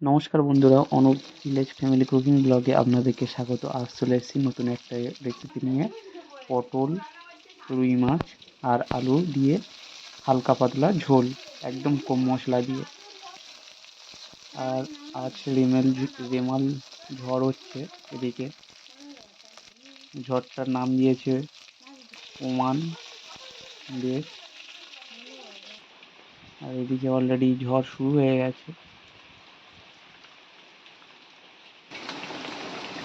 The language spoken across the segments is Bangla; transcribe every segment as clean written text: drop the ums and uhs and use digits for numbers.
নমস্কার বন্ধুরা, অনুপ ভিলেজ ফ্যামিলি কুকিং ব্লগে আপনাদেরকে স্বাগত। আজ চলে এসেছি নতুন একটা রেসিপি নিয়ে। পটল, রুই মাছ আর আলু দিয়ে হালকা পাতলা ঝোল, একদম কম মশলা দিয়ে। আর আজ রেমাল ঝড় হচ্ছে এদিকে। ঝড়টার নাম দিয়েছে ওমান বেশ। আর এদিকে অলরেডি ঝড় শুরু হয়ে গেছে।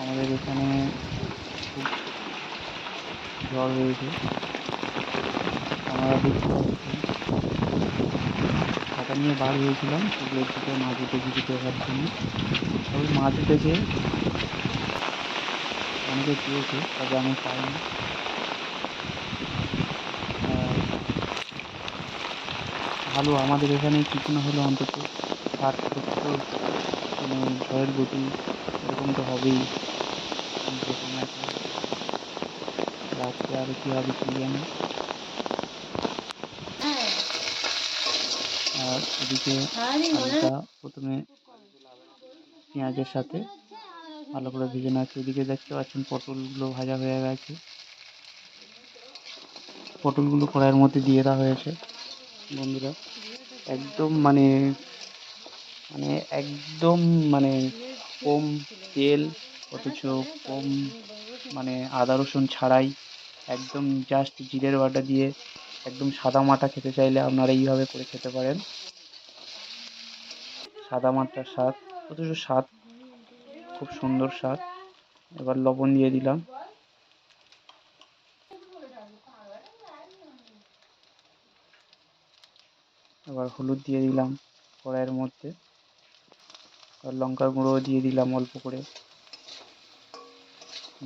আমাদের এখানে খুব ঝড় হয়েছে, আপনারা দেখতে পাচ্ছেন। ছাতা নিয়ে বার হয়েছিলাম পুকুরের দিকে মাছ উঠেছে কিছু দেখার জন্য। তবে মাছ উঠেছে, অনেকে পেয়েছে, তবে আমি পাইনি। আর ভালো, আমাদের এখানে কিছু না হলে অন্তত 60-70, মানে ঝড়ের গতি এরকম তো হবেই যে কোনো একটা রাত্রে। আরও কী হবে কী জানি। আর এদিকে আলুটা প্রথমে পেঁয়াজের সাথে ভালো করে ভেজে নেওয়া হচ্ছে। এদিকে দেখতে পাচ্ছেন পটলগুলো ভাজা হয়ে গেছে। পটলগুলো কড়াইয়ের মধ্যে দিয়ে দেওয়া হয়েছে বন্ধুরা। একদম মানে মানে একদম মানে কম তেল, অথচ কম মানে আদা রসুন ছাড়াই, একদম জাস্ট জিরের বাটা দিয়ে একদম সাদা মাটা খেতে চাইলে আপনারা এইভাবে করে খেতে পারেন। সাদা মাটার স্বাদ, অথচ স্বাদ খুব সুন্দর স্বাদ। এবার লবণ দিয়ে দিলাম, এবার হলুদ দিয়ে দিলাম কড়াইয়ের মধ্যে, আর লঙ্কার গুঁড়ো দিয়ে দিলাম অল্প করে,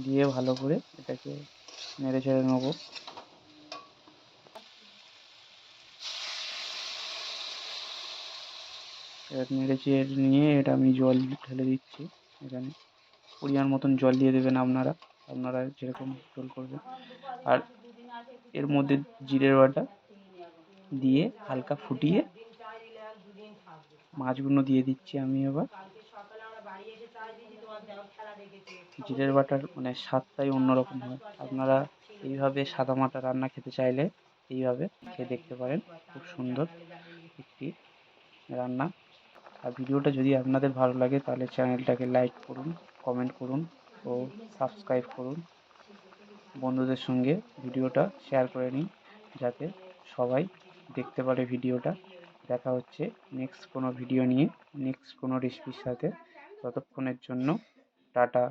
দিয়ে ভালো করে এটাকে নেড়ে চেড়ে নেবো। এবার নেড়ে চেড়ে নিয়ে এটা আমি জল ঢেলে দিচ্ছি। এখানে পরিমাণ মতন জল দিয়ে দেবেন আপনারা, আপনারা যেরকম ঝোল করবেন। আর এর মধ্যে জিরের বাটা দিয়ে হালকা ফুটিয়ে মাছগুলো দিয়ে দিচ্ছি আমি। এবার জিরের বাটার মানে স্বাদটাই অন্যরকম হয়। আপনারা এইভাবে সাদামাটা রান্না খেতে চাইলে এইভাবে খেয়ে দেখতে পারেন, খুব সুন্দর একটি রান্না। আর ভিডিওটা যদি আপনাদের ভালো লাগে তাহলে চ্যানেলটাকে লাইক করুন, কমেন্ট করুন ও সাবস্ক্রাইব করুন। বন্ধুদের সঙ্গে ভিডিওটা শেয়ার করে নিন যাতে সবাই দেখতে পারে ভিডিওটা। দেখা হচ্ছে নেক্সট কোনো ভিডিও নিয়ে, নেক্সট কোনো রেসিপির সাথে। ততক্ষণের জন্য টাটা।